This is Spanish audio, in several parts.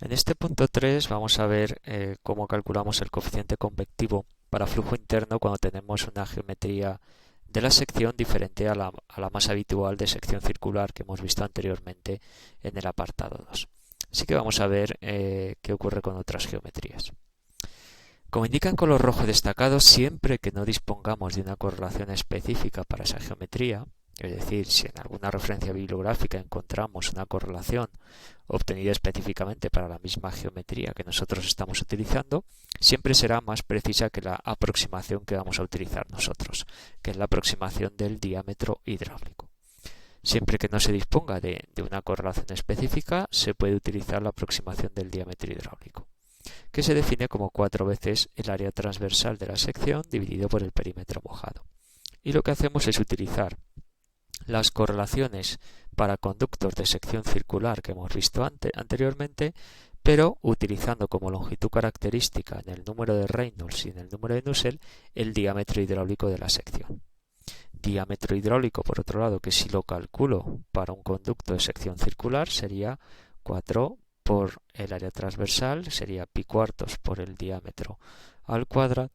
En este punto 3 vamos a ver cómo calculamos el coeficiente convectivo para flujo interno cuando tenemos una geometría de la sección diferente a la más habitual de sección circular que hemos visto anteriormente en el apartado 2. Así que vamos a ver qué ocurre con otras geometrías. Como indica en color rojo destacado, siempre que no dispongamos de una correlación específica para esa geometría, es decir, si en alguna referencia bibliográfica encontramos una correlación obtenida específicamente para la misma geometría que nosotros estamos utilizando, siempre será más precisa que la aproximación que vamos a utilizar nosotros, que es la aproximación del diámetro hidráulico. Siempre que no se disponga de una correlación específica, se puede utilizar la aproximación del diámetro hidráulico, que se define como 4 veces el área transversal de la sección dividido por el perímetro mojado. Y lo que hacemos es utilizar las correlaciones para conductos de sección circular que hemos visto anteriormente, pero utilizando como longitud característica en el número de Reynolds y en el número de Nusselt el diámetro hidráulico de la sección. Diámetro hidráulico, por otro lado, que si lo calculo para un conducto de sección circular sería 4 por el área transversal, sería pi cuartos por el diámetro al cuadrado,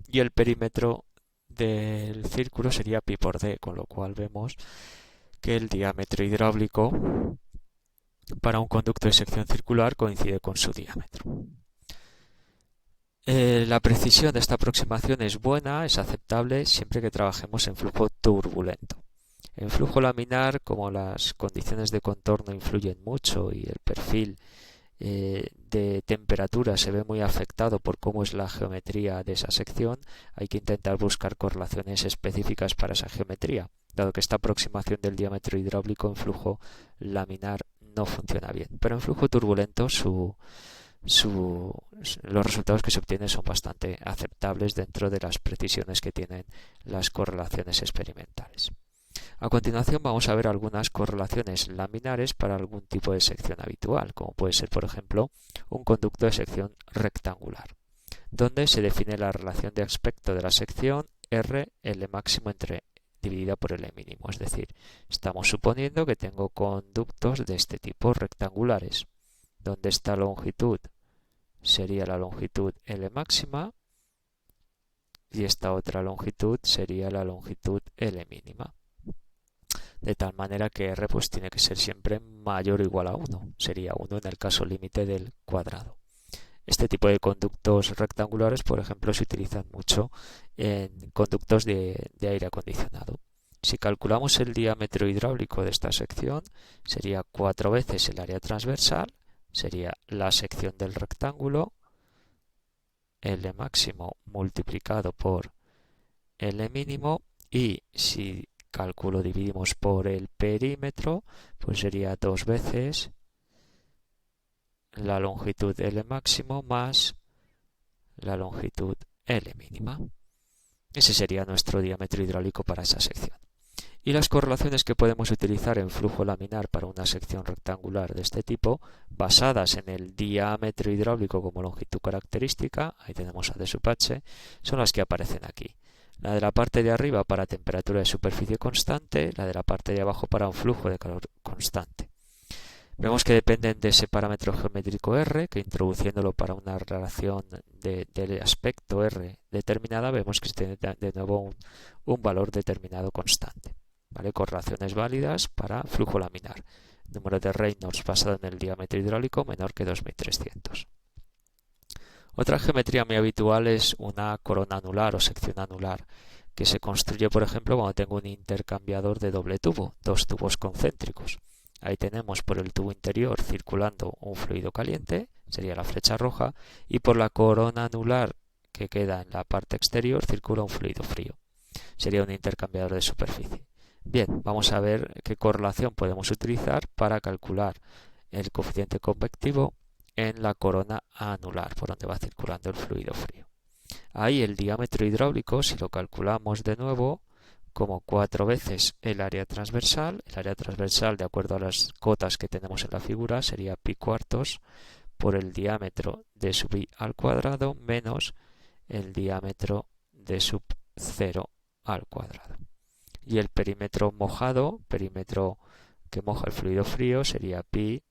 y el perímetro del círculo sería pi por d, con lo cual vemos que el diámetro hidráulico para un conducto de sección circular coincide con su diámetro. La precisión de esta aproximación es buena, es aceptable siempre que trabajemos en flujo turbulento. En flujo laminar, como las condiciones de contorno influyen mucho y el perfil de temperatura se ve muy afectado por cómo es la geometría de esa sección, hay que intentar buscar correlaciones específicas para esa geometría, dado que esta aproximación del diámetro hidráulico en flujo laminar no funciona bien. Pero en flujo turbulento los resultados que se obtienen son bastante aceptables dentro de las precisiones que tienen las correlaciones experimentales. A continuación vamos a ver algunas correlaciones laminares para algún tipo de sección habitual, como puede ser, por ejemplo, un conducto de sección rectangular, donde se define la relación de aspecto de la sección R, L máximo dividida por L mínimo. Es decir, estamos suponiendo que tengo conductos de este tipo rectangulares, donde esta longitud sería la longitud L máxima y esta otra longitud sería la longitud L mínima. De tal manera que R pues tiene que ser siempre mayor o igual a 1. Sería 1 en el caso límite del cuadrado. Este tipo de conductos rectangulares, por ejemplo, se utilizan mucho en conductos de aire acondicionado. Si calculamos el diámetro hidráulico de esta sección, sería 4 veces el área transversal, sería la sección del rectángulo, L máximo multiplicado por L mínimo, y si cálculo dividimos por el perímetro, pues sería 2 veces la longitud L máximo más la longitud L mínima. Ese sería nuestro diámetro hidráulico para esa sección. Y las correlaciones que podemos utilizar en flujo laminar para una sección rectangular de este tipo, basadas en el diámetro hidráulico como longitud característica, ahí tenemos a d sub h, son las que aparecen aquí. La de la parte de arriba para temperatura de superficie constante, la de la parte de abajo para un flujo de calor constante. Vemos que dependen de ese parámetro geométrico R, que introduciéndolo para una relación del aspecto R determinada, vemos que tiene de nuevo un valor determinado constante. ¿Vale? Correlaciones válidas para flujo laminar. Número de Reynolds basado en el diámetro hidráulico menor que 2300. Otra geometría muy habitual es una corona anular o sección anular, que se construye, por ejemplo, cuando tengo un intercambiador de doble tubo, dos tubos concéntricos. Ahí tenemos por el tubo interior circulando un fluido caliente, sería la flecha roja, y por la corona anular que queda en la parte exterior circula un fluido frío. Sería un intercambiador de superficie. Bien, vamos a ver qué correlación podemos utilizar para calcular el coeficiente convectivo en la corona anular, por donde va circulando el fluido frío. Ahí el diámetro hidráulico, si lo calculamos de nuevo, como 4 veces el área transversal de acuerdo a las cotas que tenemos en la figura sería pi cuartos por el diámetro de sub i al cuadrado menos el diámetro de sub 0 al cuadrado. Y el perímetro mojado, perímetro que moja el fluido frío, sería pi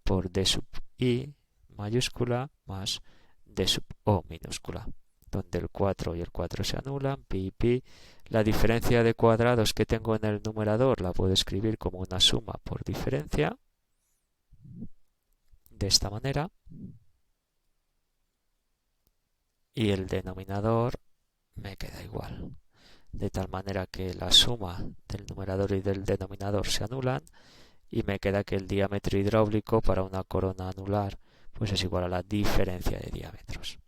por d sub i mayúscula más D sub O minúscula, donde el 4 y el 4 se anulan, pi y pi. La diferencia de cuadrados que tengo en el numerador la puedo escribir como una suma por diferencia, de esta manera, y el denominador me queda igual, de tal manera que la suma del numerador y del denominador se anulan y me queda que el diámetro hidráulico para una corona anular pues es igual a la diferencia de diámetros.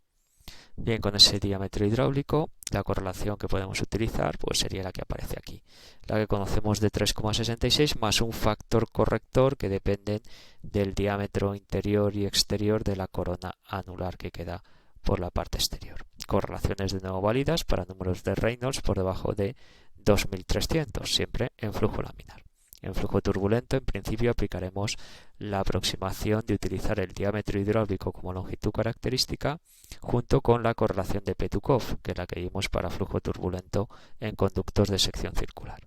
Bien, con ese diámetro hidráulico, la correlación que podemos utilizar pues sería la que aparece aquí, la que conocemos de 3,66 más un factor corrector que dependen del diámetro interior y exterior de la corona anular que queda por la parte exterior. Correlaciones de nuevo válidas para números de Reynolds por debajo de 2300, siempre en flujo laminar. En flujo turbulento, en principio, aplicaremos la aproximación de utilizar el diámetro hidráulico como longitud característica junto con la correlación de Petukov, que es la que vimos para flujo turbulento en conductos de sección circular.